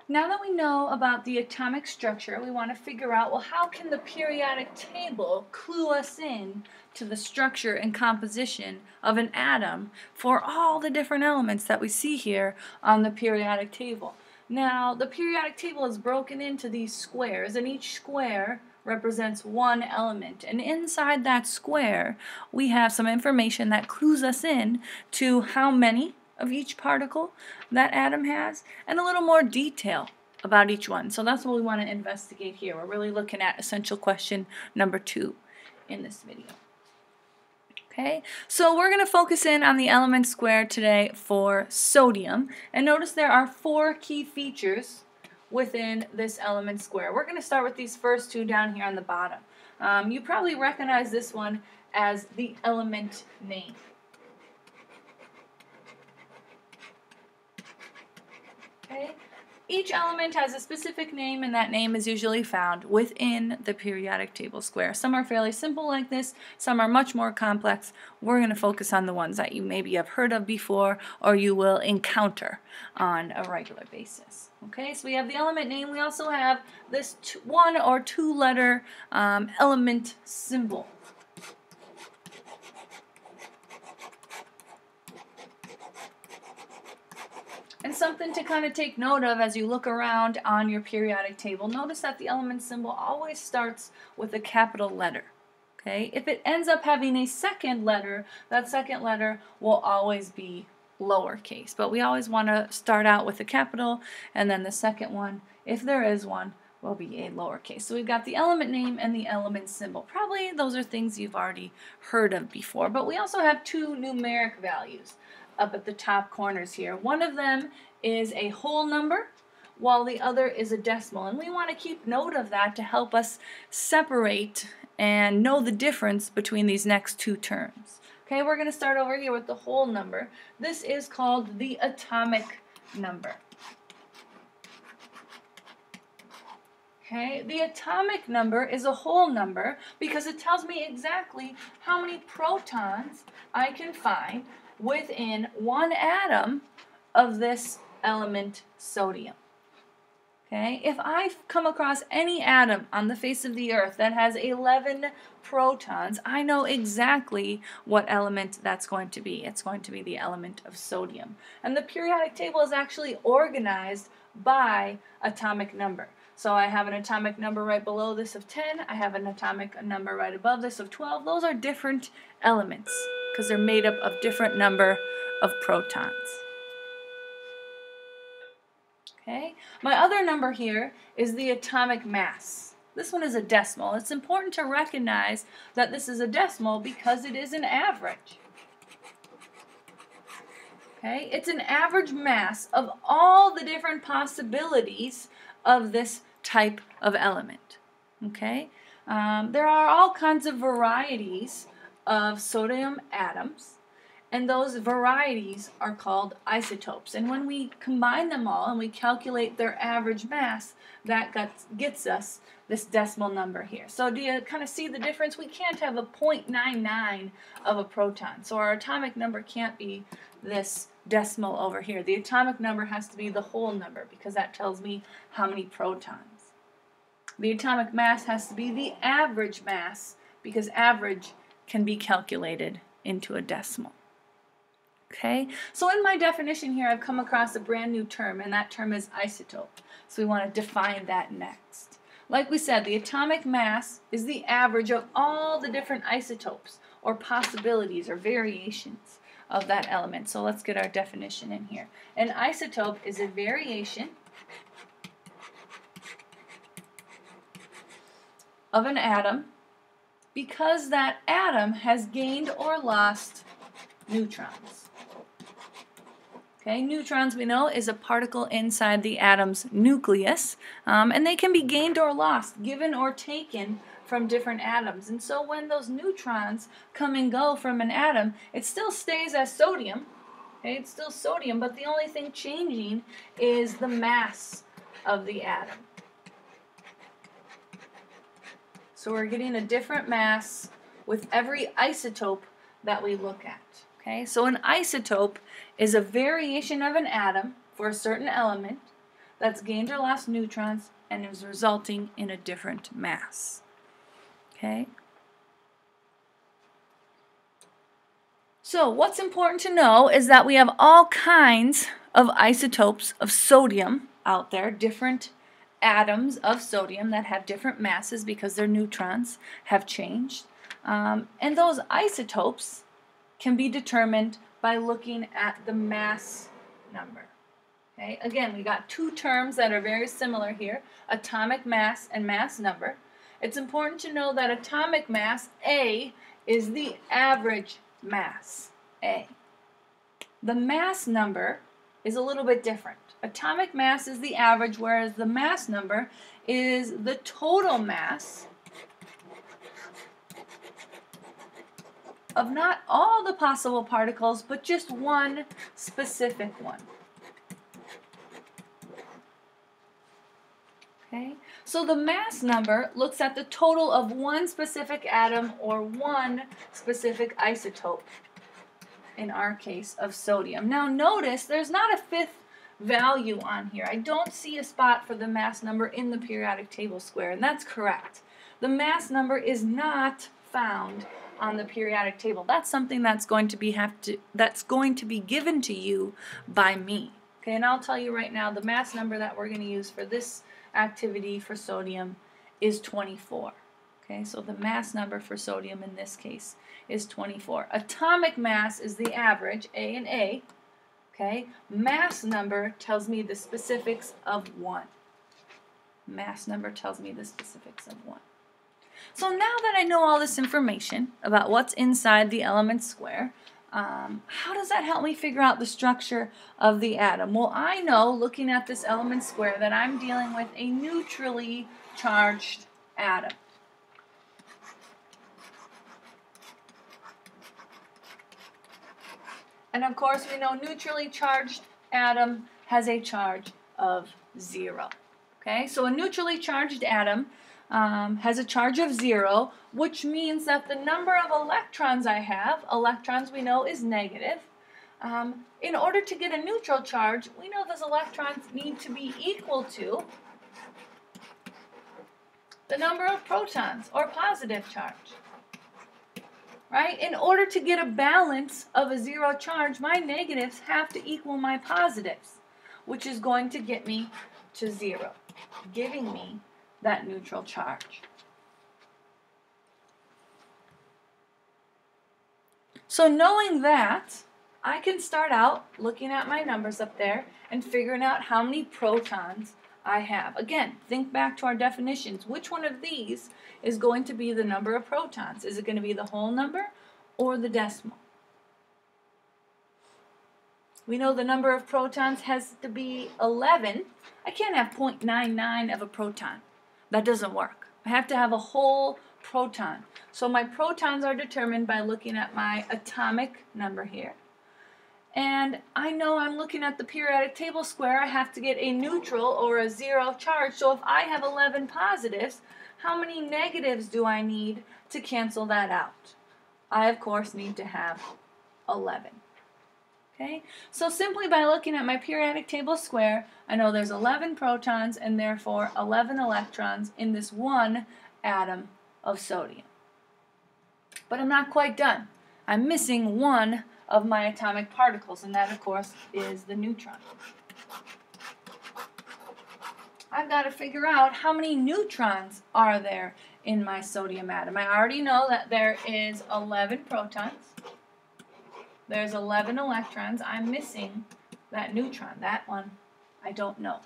Now that we know about the atomic structure, we want to figure out, well, how can the periodic table clue us in to the structure and composition of an atom for all the different elements that we see here on the periodic table? Now, the periodic table is broken into these squares, and each square represents one element. And inside that square, we have some information that clues us in to how many of each particle that atom has, and a little more detail about each one. So that's what we want to investigate here. We're really looking at essential question number 2 in this video. Okay, so we're going to focus in on the element square today for sodium. And notice there are 4 key features within this element square. We're going to start with these first 2 down here on the bottom. You probably recognize this one as the element name. Okay. Each element has a specific name, and that name is usually found within the periodic table square. Some are fairly simple like this, some are much more complex. We're going to focus on the ones that you maybe have heard of before or you will encounter on a regular basis. Okay, so we have the element name. We also have this 1 or 2 letter element symbol. And something to kind of take note of as you look around on your periodic table, notice that the element symbol always starts with a capital letter. Okay? If it ends up having a second letter, that second letter will always be lowercase. But we always want to start out with a capital, and then the second one, if there is one, will be a lowercase. So we've got the element name and the element symbol. Probably those are things you've already heard of before. But we also have 2 numeric values up at the top corners here. One of them is a whole number, while the other is a decimal. And we want to keep note of that to help us separate and know the difference between these next 2 terms. Okay, we're going to start over here with the whole number. This is called the atomic number. Okay, the atomic number is a whole number because it tells me exactly how many protons I can find within one atom of this element sodium. Okay, if I come across any atom on the face of the earth that has 11 protons, I know exactly what element that's going to be. It's going to be the element of sodium. And the periodic table is actually organized by atomic number. So I have an atomic number right below this of 10. I have an atomic number right above this of 12. Those are different elements because they're made up of different number of protons. Okay, my other number here is the atomic mass. This one is a decimal. It's important to recognize that this is a decimal because it is an average. Okay, it's an average mass of all the different possibilities of this type of element. Okay, there are all kinds of varieties of sodium atoms, and those varieties are called isotopes. And when we combine them all and we calculate their average mass, that gets us this decimal number here. So do you kind of see the difference? We can't have a 0.99 of a proton. So our atomic number can't be this decimal over here. The atomic number has to be the whole number because that tells me how many protons. The atomic mass has to be the average mass because average can be calculated into a decimal. Okay, so in my definition here, I've come across a brand new term, and that term is isotope. So we want to define that next. Like we said, the atomic mass is the average of all the different isotopes or possibilities or variations of that element. So let's get our definition in here. An isotope is a variation of an atom because that atom has gained or lost neutrons. Okay, neutrons, we know, is a particle inside the atom's nucleus, and they can be gained or lost, given or taken from different atoms. And so when those neutrons come and go from an atom, it still stays as sodium. Okay, it's still sodium, but the only thing changing is the mass of the atom. So we're getting a different mass with every isotope that we look at. Okay, so an isotope is a variation of an atom for a certain element that's gained or lost neutrons and is resulting in a different mass. Okay? So what's important to know is that we have all kinds of isotopes of sodium out there, different atoms of sodium that have different masses because their neutrons have changed. And those isotopes can be determined by looking at the mass number. Okay? Again, we got two terms that are very similar here, atomic mass and mass number. It's important to know that atomic mass, A, is the average mass, A. The mass number is a little bit different. Atomic mass is the average, whereas the mass number is the total mass of not all the possible particles, but just one specific one. Okay? So the mass number looks at the total of one specific atom or one specific isotope, in our case of sodium. Now notice there's not a fifth value on here. I don't see a spot for the mass number in the periodic table square, and that's correct. The mass number is not found on the periodic table. That's something that's going to be given to you by me. Okay, and I'll tell you right now, the mass number that we're going to use for this activity for sodium is 24. Okay, so the mass number for sodium in this case is 24. Atomic mass is the average, A and A. Okay, mass number tells me the specifics of 1. Mass number tells me the specifics of 1. So now that I know all this information about what's inside the element square, how does that help me figure out the structure of the atom? Well, I know, looking at this element square, that I'm dealing with a neutrally charged atom. And of course, we know neutrally charged atom has a charge of 0. Okay, so a neutrally charged atom has a charge of 0, which means that the number of electrons I have, electrons we know is negative. In order to get a neutral charge, we know those electrons need to be equal to the number of protons, or positive charge. Right? In order to get a balance of a 0 charge, my negatives have to equal my positives, which is going to get me to 0, giving me that neutral charge. So knowing that, I can start out looking at my numbers up there and figuring out how many protons I have. Again, think back to our definitions. Which one of these is going to be the number of protons? Is it going to be the whole number or the decimal? We know the number of protons has to be 11. I can't have 0.99 of a proton. That doesn't work. I have to have a whole proton. So my protons are determined by looking at my atomic number here. And I know I'm looking at the periodic table square, I have to get a neutral or a 0 charge. So if I have 11 positives, how many negatives do I need to cancel that out? I, of course, need to have 11. Okay? So simply by looking at my periodic table square, I know there's 11 protons and therefore 11 electrons in this one atom of sodium. But I'm not quite done. I'm missing one of my atomic particles, and that, of course, is the neutron. I've got to figure out how many neutrons are there in my sodium atom. I already know that there is 11 protons. There's 11 electrons. I'm missing that neutron. That one I don't know.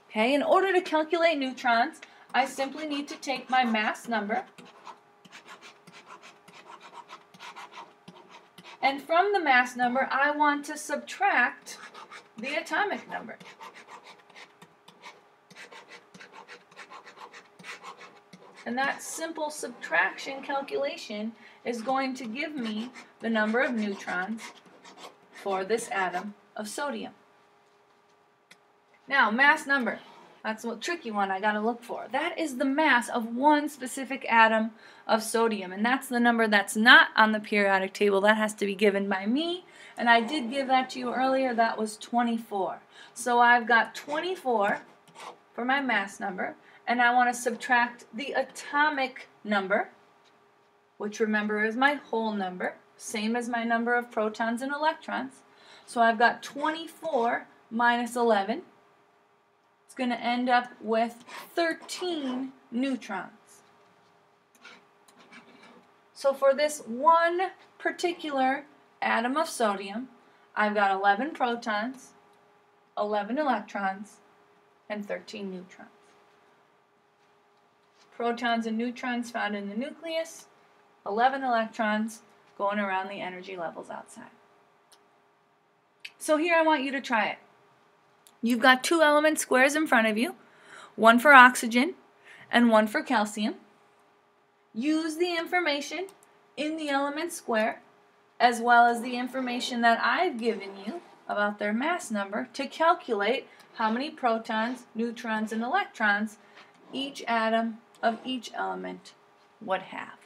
Okay, in order to calculate neutrons, I simply need to take my mass number, and from the mass number, I want to subtract the atomic number. And that simple subtraction calculation is going to give me the number of neutrons for this atom of sodium. Now, mass number. That's a tricky one I got to look for. That is the mass of one specific atom of sodium, and that's the number that's not on the periodic table. That has to be given by me, And I did give that to you earlier. That was 24. So I've got 24 for my mass number, and I want to subtract the atomic number, which remember is my whole number, same as my number of protons and electrons. So I've got 24 minus 11. It's going to end up with 13 neutrons. So for this one particular atom of sodium, I've got 11 protons, 11 electrons, and 13 neutrons. Protons and neutrons found in the nucleus, 11 electrons going around the energy levels outside. So here I want you to try it. You've got two element squares in front of you, one for oxygen and one for calcium. Use the information in the element square as well as the information that I've given you about their mass number to calculate how many protons, neutrons, and electrons each atom of each element would have.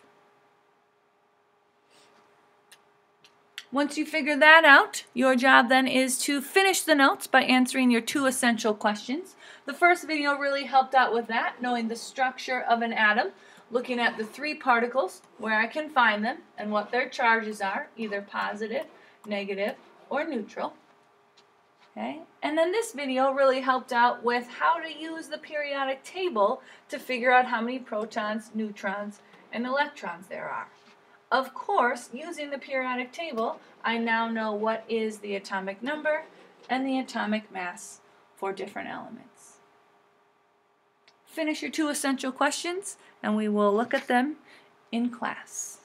Once you figure that out, your job then is to finish the notes by answering your two essential questions. The first video really helped out with that, knowing the structure of an atom, looking at the three particles, where I can find them, and what their charges are, either positive, negative, or neutral. Okay? And then this video really helped out with how to use the periodic table to figure out how many protons, neutrons, and electrons there are. Of course, using the periodic table, I now know what is the atomic number and the atomic mass for different elements. Finish your two essential questions, and we will look at them in class.